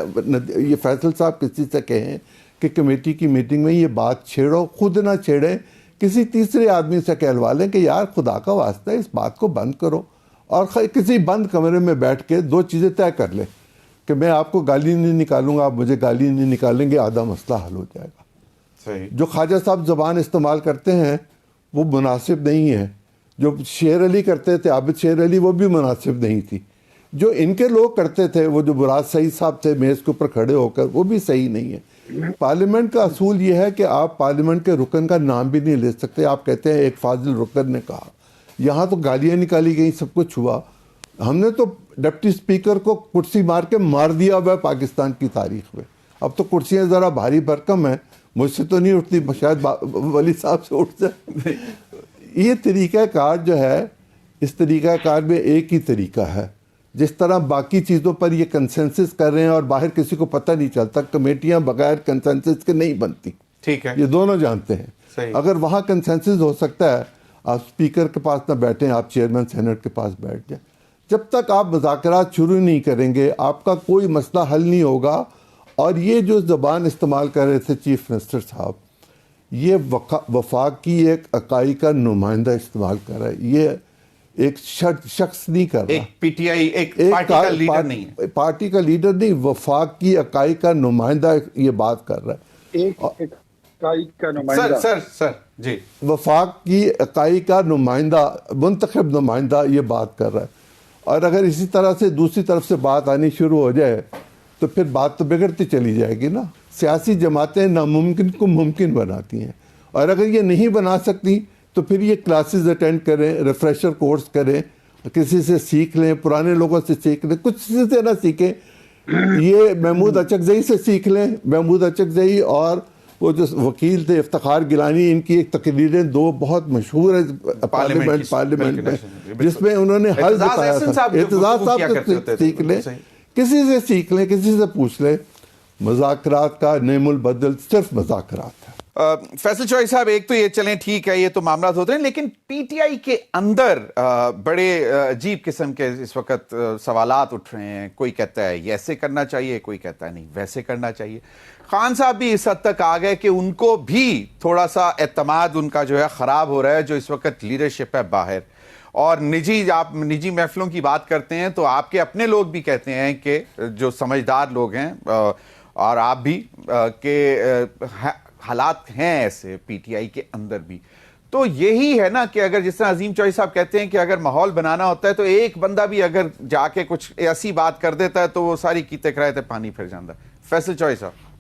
یہ فیصل صاحب کسی سے کہیں کہ کمیٹی کی میٹنگ میں یہ بات چھیڑو، خود نہ چھیڑیں، کسی تیسرے آدمی سے کہلوا لیں کہ یار خدا کا واسطہ ہے اس بات کو بند کرو، اور کسی بند کمرے میں بیٹھ کے 2 چیزیں طے کر لیں کہ میں آپ کو گالی نہیں نکالوں گا، آپ مجھے گالی نہیں نکالیں گے، آدھا مسئلہ حل ہو جائے گا. صحیح. جو خواجہ صاحب زبان استعمال کرتے ہیں وہ مناسب نہیں ہے. جو شیر علی کرتے تھے، عابد شیر علی، وہ بھی مناسب نہیں تھی. جو ان کے لوگ کرتے تھے، وہ جو مراد سعید صاحب تھے میز کے اوپر کھڑے ہو کر، وہ بھی صحیح نہیں ہے. پارلیمنٹ کا اصول یہ ہے کہ آپ پارلیمنٹ کے رکن کا نام بھی نہیں لے سکتے. آپ کہتے ہیں ایک فاضل رکن نے کہا، یہاں تو گالیاں نکالی گئیں، سب کچھ ہوا. ہم نے تو ڈپٹی اسپیکر کو کرسی مار کے مار دیا ہوا ہے پاکستان کی تاریخ میں. اب تو کرسیاں ذرا بھاری بھرکم ہیں, مجھ سے تو نہیں اٹھتی, شاید ولی صاحب سے اٹھ جائے. یہ طریقہ کار جو ہے, اس طریقہ کار میں ایک ہی طریقہ ہے. جس طرح باقی چیزوں پر یہ کنسنسس کر رہے ہیں اور باہر کسی کو پتہ نہیں چلتا, کمیٹیاں بغیر کنسنسس کے نہیں بنتی, ٹھیک ہے, یہ دونوں جانتے ہیں. صحیح. اگر وہاں کنسنسس ہو سکتا ہے, آپ اسپیکر کے پاس نہ بیٹھیں, آپ چیئرمین سینٹ کے پاس بیٹھ جائیں. جب تک آپ مذاکرات شروع نہیں کریں گے آپ کا کوئی مسئلہ حل نہیں ہوگا. اور یہ جو زبان استعمال کر رہے تھے چیف منسٹر صاحب, یہ وفاق کی ایک اکائی کا نمائندہ استعمال کر رہا ہے. یہ ایک شخص نہیں کر رہا, ایک پی ٹی آئی, ایک پارٹی کا لیڈر نہیں ہے, پارٹی کا لیڈر نہیں, وفاق کی اکائی کا نمائندہ یہ بات کر رہا ہے. ایک اکائی کا نمائندہ, سر جی, وفاق کی اکائی کا نمائندہ, منتخب نمائندہ یہ بات کر رہا ہے. اور اگر اسی طرح سے دوسری طرف سے بات آنی شروع ہو جائے تو پھر بات تو بگڑتی چلی جائے گی نا. سیاسی جماعتیں ناممکن کو ممکن بناتی ہیں, اور اگر یہ نہیں بنا سکتی تو پھر یہ کلاسز اٹینڈ کریں, ریفریشر کورس کریں, کسی سے سیکھ لیں, پرانے لوگوں سے سیکھ لیں, کچھ سے نہ سیکھیں. یہ محمود اچکزئی سے سیکھ لیں. محمود اچکزئی اور وہ جو وکیل تھے افتخار گیلانی, ان کی ایک تقریریں دو بہت مشہور ہیں پارلیمنٹ میں, جس میں انہوں نے حل بتایا تھا. اعتزاز صاحب سے سیکھ لیں, کسی سے سیکھ لیں, کسی سے پوچھ لیں. مذاکرات کا نعم البدل صرف مذاکرات ہے. فیصل چوہدری صاحب, ایک تو یہ چلیں ٹھیک ہے, یہ تو معاملات ہوتے ہیں, لیکن پی ٹی آئی کے اندر بڑے عجیب قسم کے اس وقت سوالات اٹھ رہے ہیں. کوئی کہتا ہے یہ ایسے کرنا چاہیے, کوئی کہتا ہے نہیں ویسے کرنا چاہیے. خان صاحب بھی اس حد تک آ گئے کہ ان کو بھی تھوڑا سا اعتماد ان کا جو ہے خراب ہو رہا ہے, جو اس وقت لیڈرشپ ہے باہر. اور آپ نجی محفلوں کی بات کرتے ہیں تو آپ کے اپنے لوگ بھی کہتے ہیں کہ جو سمجھدار لوگ ہیں, اور آپ بھی, کہ حالات ہیں ایسے پی ٹی آئی کے اندر بھی. تو یہی ہے نا کہ اگر جس طرح عظیم چوہدری صاحب کہتے ہیں کہ اگر ماحول بنانا ہوتا ہے تو ایک بندہ بھی اگر جا کے کچھ ایسی بات کر دیتا ہے تو وہ ساری کیتے کرائے تے پانی پھر جاتا ہے. فیصل چوہدری صاحب.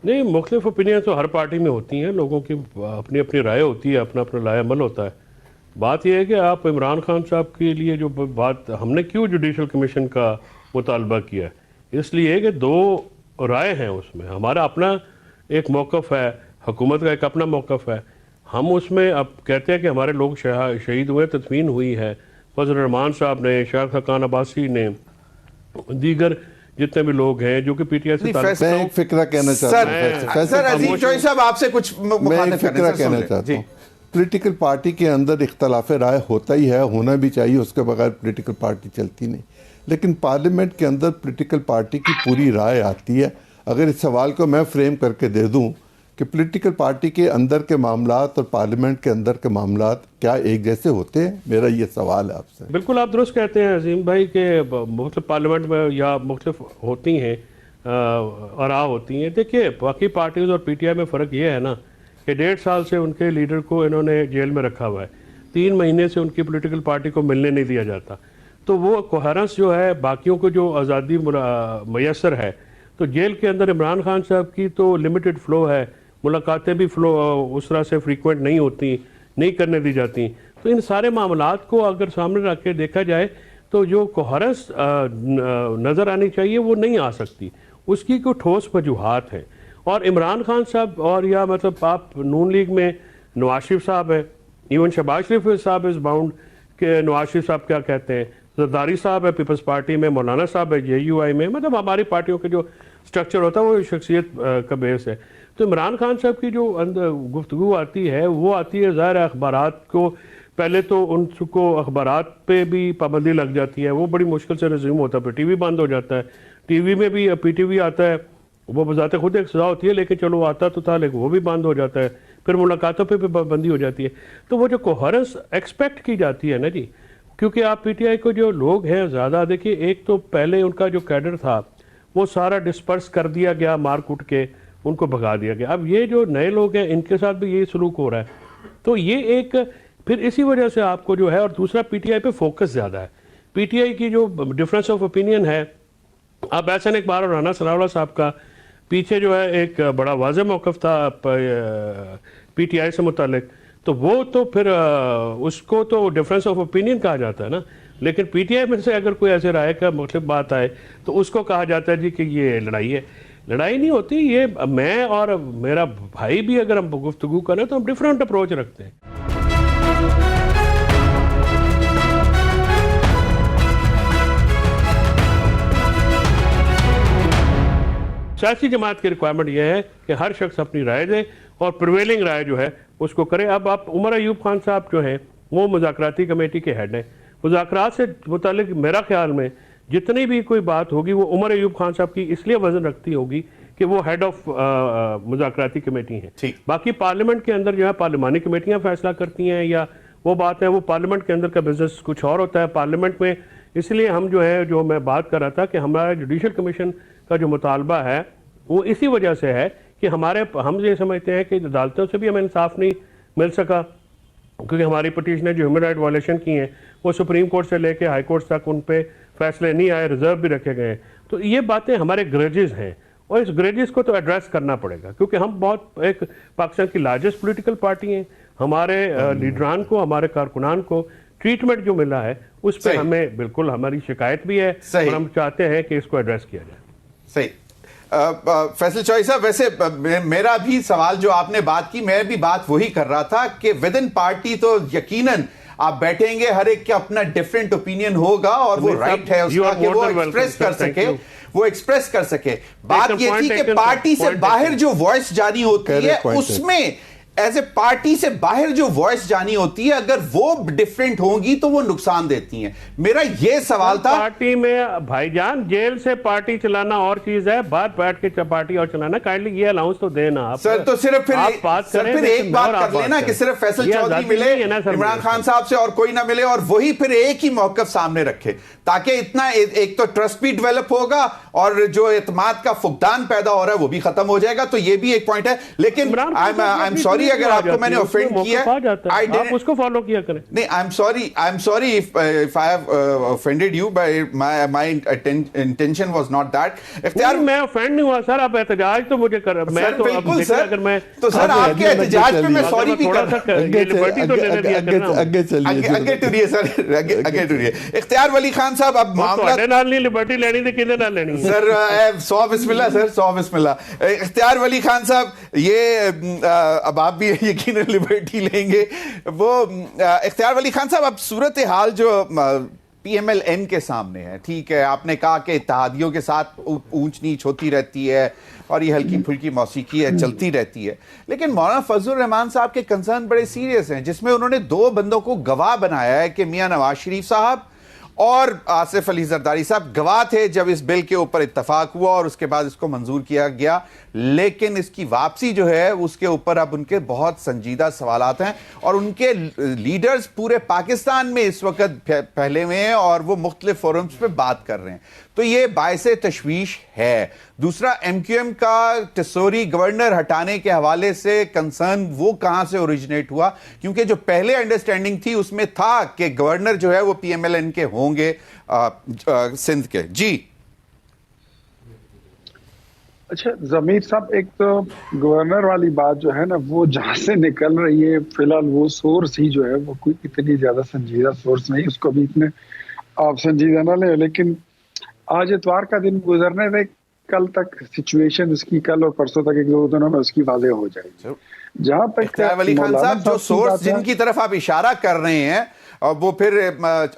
نہیں, مختلف اوپینین تو ہر پارٹی میں ہوتی ہیں, لوگوں کی اپنی اپنی رائے ہوتی ہے, اپنا اپنا رائے عمل ہوتا ہے. بات یہ ہے کہ آپ عمران خان صاحب کے لیے جو بات ہم نے کیوں جوڈیشل کمیشن کا مطالبہ کیا ہے, اس لیے کہ دو رائے ہیں اس میں. ہمارا اپنا ایک موقف ہے, حکومت کا ایک اپنا موقف ہے. ہم اس میں اب کہتے ہیں کہ ہمارے لوگ شہید ہوئے, تدفین ہوئی ہے, فضل الرحمان صاحب نے, شاہد خاقان عباسی نے, دیگر جتنے بھی لوگ ہیں جو کہ پی ٹی آئی سے میں ایک فکرہ کہنا چاہتا ہوں. سر عظیم چوہدری صاحب آپ سے کچھ میں فکرہ کہنا چاہتا ہوں. پولیٹیکل پارٹی کے اندر اختلاف رائے ہوتا ہی ہے, ہونا بھی چاہیے, اس کے بغیر پولیٹیکل پارٹی چلتی نہیں. لیکن پارلیمنٹ کے اندر پولیٹیکل پارٹی کی پوری رائے آتی ہے. اگر اس سوال کو میں فریم کر کے دے دوں کہ پولیٹیکل پارٹی کے اندر کے معاملات اور پارلیمنٹ کے اندر کے معاملات کیا ایک جیسے ہوتے ہیں, میرا یہ سوال ہے آپ سے. بالکل آپ درست کہتے ہیں عظیم بھائی کہ مختلف پارلیمنٹ میں یا مختلف ہوتی ہیں, آراء ہوتی ہیں. دیکھیے باقی پارٹیز اور پی ٹی آئی میں فرق یہ ہے نا کہ 1.5 سال سے ان کے لیڈر کو انہوں نے جیل میں رکھا ہوا ہے, 3 مہینے سے ان کی پولیٹیکل پارٹی کو ملنے نہیں دیا جاتا. تو وہ کوہرنس جو ہے, باقیوں کو جو آزادی میسر ہے, تو جیل کے اندر عمران خان صاحب کی تو لمیٹڈ فلو ہے, ملاقاتیں بھی فلو اس طرح سے فریکوینٹ نہیں ہوتی, نہیں کرنے دی جاتی. تو ان سارے معاملات کو اگر سامنے رکھ کے دیکھا جائے تو جو کوہرنس نظر آنی چاہیے وہ نہیں آ سکتی, اس کی کوئی ٹھوس وجوہات ہیں. اور عمران خان صاحب اور یا مطلب آپ نون لیگ میں نواز شریف صاحب ہے, ایون شہباز شریف صاحب از باؤنڈ کہ نواز شریف صاحب کیا کہتے ہیں, زرداری صاحب ہے پیپلز پارٹی میں, مولانا صاحب ہے جے یو آئی میں, مطلب ہماری پارٹیوں کے جو سٹرکچر ہوتا ہے وہ شخصیت کا بیس ہے. تو عمران خان صاحب کی جو اندر گفتگو آتی ہے وہ آتی ہے ظاہر اخبارات کو, پہلے تو ان کو اخبارات پہ بھی پابندی لگ جاتی ہے, وہ بڑی مشکل سے ریزیوم ہوتا ہے, پھر ٹی وی بند ہو جاتا ہے, ٹی وی میں بھی پی ٹی وی آتا ہے, وہ بذات خود ایک سزا ہوتی ہے لیکن چلو آتا تو تھا, لیکن وہ بھی بند ہو جاتا ہے, پھر ملاقاتوں پہ بھی پابندی ہو جاتی ہے. تو وہ جو کوہرنس ایکسپیکٹ کی جاتی ہے نا جی, کیونکہ آپ پی ٹی آئی کو جو لوگ ہیں زیادہ, دیکھیے ایک تو پہلے ان کا جو کیڈر تھا وہ سارا ڈسپرس کر دیا گیا, مار کوٹ کے ان کو بھگا دیا گیا. اب یہ جو نئے لوگ ہیں ان کے ساتھ بھی یہی سلوک ہو رہا ہے. تو یہ ایک پھر اسی وجہ سے آپ کو جو ہے, اور دوسرا پی ٹی آئی پہ فوکس زیادہ ہے. پی ٹی آئی کی جو ڈفرینس آف اوپینین ہے, اب احسن اقبال اور رانا ثناء اللہ صاحب کا پیچھے جو ہے ایک بڑا واضح موقف تھا پی ٹی آئی سے متعلق, تو وہ تو پھر اس کو تو ڈفرینس آف اوپینین کہا جاتا ہے نا. لیکن پی ٹی آئی میں سے اگر کوئی ایسے رائے کا مختلف بات آئے تو اس کو کہا جاتا ہے جی کہ یہ لڑائی ہے. لڑائی نہیں ہوتی, یہ میں اور میرا بھائی بھی اگر ہم گفتگو کریں تو ہم ڈفرینٹ اپروچ رکھتے ہیں. سیاسی جماعت کی ریکوائرمنٹ یہ ہے کہ ہر شخص اپنی رائے دے اور پریویلنگ رائے جو ہے اس کو کرے. اب آپ عمر ایوب خان صاحب جو ہیں وہ مذاکراتی کمیٹی کے ہیڈ ہیں. مذاکرات سے متعلق میرا خیال میں جتنی بھی کوئی بات ہوگی وہ عمر ایوب خان صاحب کی اس لیے وزن رکھتی ہوگی کہ وہ ہیڈ آف مذاکراتی کمیٹی ہیں. باقی پارلیمنٹ کے اندر جو ہے پارلیمانی کمیٹیاں فیصلہ کرتی ہیں یا وہ بات ہے, وہ پارلیمنٹ کے اندر کا بزنس کچھ اور ہوتا ہے. پارلیمنٹ میں اس لیے ہم جو ہے, جو میں بات کر رہا تھا کہ ہمارا جوڈیشل کمیشن کا جو مطالبہ ہے وہ اسی وجہ سے ہے کہ ہم یہ سمجھتے ہیں کہ عدالتوں سے بھی ہمیں انصاف نہیں مل سکا, کیونکہ ہماری پٹیشنیں جو ہیومن رائٹ وائلیشن کی ہیں وہ سپریم کورٹ سے لے کے ہائی کورٹ تک ان پہ فیصلے نہیں آئے, ریزرو بھی رکھے گئے ہیں. تو یہ باتیں ہمارے گریجز ہیں اور اس گریجز کو تو ایڈریس کرنا پڑے گا, کیونکہ ہم بہت ایک پاکستان کی لارجسٹ پولیٹیکل پارٹی ہیں. ہمارے لیڈران کو, ہمارے کارکنان کو ٹریٹمنٹ جو ملا ہے اس پہ ہمیں بالکل ہماری شکایت بھی ہے اور ہم چاہتے ہیں کہ اس کو ایڈریس کیا جائے. صحیح. فیصل چوہی صاحب, ویسے میرا بھی سوال جو آپ نے بات کی, میں بھی بات وہی کر رہا تھا کہ ود ان پارٹی تو یقیناً آپ بیٹھیں گے, ہر ایک کا اپنا ڈیفرنٹ اوپینین ہوگا اور وہ رائٹ ہے اس کا کہ وہ ایکسپریس کر سکے. بات یہ تھی کہ پارٹی سے باہر جو وائس جانی ہوتی ہے اس میں ایز اے پارٹی سے باہر جو وائس جانی ہوتی ہے اگر وہ ڈیفرنٹ ہوں گی تو وہ نقصان دیتی ہیں. میرا یہ سوال تھا. پارٹی میں بھائی جان جیل سے پارٹی چلانا اور چیز ہے, باہر بیٹھ کے پارٹی اور چلانا, کائنڈلی یہ الاؤنس تو دینا. سر تو صرف پھر ایک بات کر لینا کہ صرف فیصل چودھری ملے عمران خان صاحب سے اور کوئی نہ ملے, اور وہی پھر ایک ہی موقف سامنے رکھے تاکہ اتنا ایک تو ٹرسٹ بھی ڈیولپ ہوگا اور جو اعتماد کا فقدان پیدا ہو رہا ہے وہ بھی ختم ہو جائے گا. تو یہ بھی ایک پوائنٹ ہے. لیکن I'm sorry اگر آپ کو میں نے offend کیا, آپ اس کو فالو کیا کریں. نہیں, I'm sorry if I have offended you, but my intention was not that. میں offend نہیں ہوا سر, آپ احتجاج تو مجھے کر, میں تو بالکل سر, تو سر آپ کے احتجاج پہ میں سوری بھی کر اگے ٹریے سر, اگے ٹریے. اختیار ولی خان صاحب, اب معاملہ لبرٹی لینی تھی کدھر نہ لینی سر, 100 بسم اللہ سر, 100 بسم اللہ. اختیار ولی خان صاحب, یہ اب آپ بھی یقیناً لبرٹی لیں گے. وہ اختیار ولی خان صاحب, اب صورتحال جو پی ایم ایل این کے سامنے ہے, ٹھیک ہے, آپ نے کہا کہ اتحادیوں کے ساتھ اونچ نیچ ہوتی رہتی ہے اور یہ ہلکی پھلکی موسیقی ہے چلتی رہتی ہے, لیکن مولانا فضل الرحمان صاحب کے کنسرن بڑے سیریس ہیں, جس میں انہوں نے 2 بندوں کو گواہ بنایا ہے کہ میاں نواز شریف صاحب اور آصف علی زرداری صاحب گواہ تھے جب اس بل کے اوپر اتفاق ہوا اور اس کے بعد اس کو منظور کیا گیا, لیکن اس کی واپسی جو ہے اس کے اوپر اب ان کے بہت سنجیدہ سوالات ہیں اور ان کے لیڈرز پورے پاکستان میں اس وقت پھیلے ہوئے ہیں اور وہ مختلف فورمز پہ بات کر رہے ہیں. تو یہ باعث تشویش ہے. دوسرا, ایم کیو ایم کا ٹیسوری گورنر ہٹانے کے حوالے سے کنسرن وہ کہاں سے اوریجنیٹ ہوا, کیونکہ جو پہلے انڈرسٹینڈنگ تھی اس میں تھا کہ گورنر جو ہے وہ پی ایم ایل این کے ہوں گے سندھ کے. جی اچھا ضمیر صاحب, ایک تو گورنر والی بات جو ہے نا وہ جہاں سے نکل رہی ہے فی الحال وہ سورس ہی جو ہے وہ کوئی اتنی زیادہ سنجیدہ سورس نہیں, اس کو بھی اتنے آپ سنجیدہ نہ لیں. لیکن آج اتوار کا دن گزرنے دے, کل تک سچویشن اس کی, کل اور پرسوں تک 1-2 دنوں میں اس کی واضح ہو جائے گی. جہاں تک اختیار ولی خان صاحب, جو سورس جن کی طرف آپ اشارہ کر رہے ہیں اور وہ پھر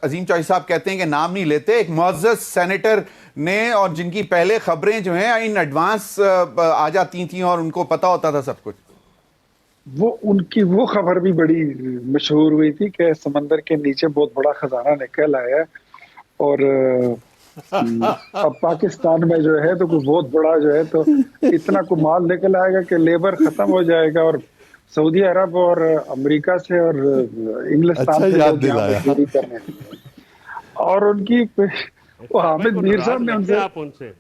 عظیم چوہی صاحب کہتے ہیں کہ نام نہیں لیتے, ایک معزز سینیٹر نے اور جن کی پہلے خبریں جو ہیں ان ایڈوانس آ جاتی تھیں اور ان کو پتا ہوتا تھا سب کچھ, وہ ان کی وہ خبر بھی بڑی مشہور ہوئی تھی کہ سمندر کے نیچے بہت بڑا خزانہ نکل آیا اور اب پاکستان میں جو ہے تو کوئی بہت بڑا جو ہے تو اتنا کو مال نکل آئے گا کہ لیبر ختم ہو جائے گا, اور سعودی عرب اور امریکہ سے اور انگلستان سے کرنے اور ان کی وہ حامد میر صاحب نے ان سے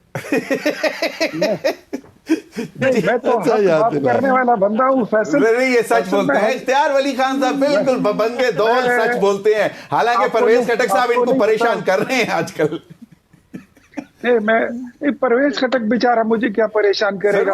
میں تو بات کرنے والا بندہ ہوں. فیصل یہ سچ بولتے ہیں, اختیار ولی خان صاحب بالکل بندے دول سچ بولتے ہیں, حالانکہ پرویز خٹک صاحب ان کو پریشان کر رہے ہیں آج کل. میں پرویز خٹک بیچارہ مجھے کیا پریشان کرے گا,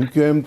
MQM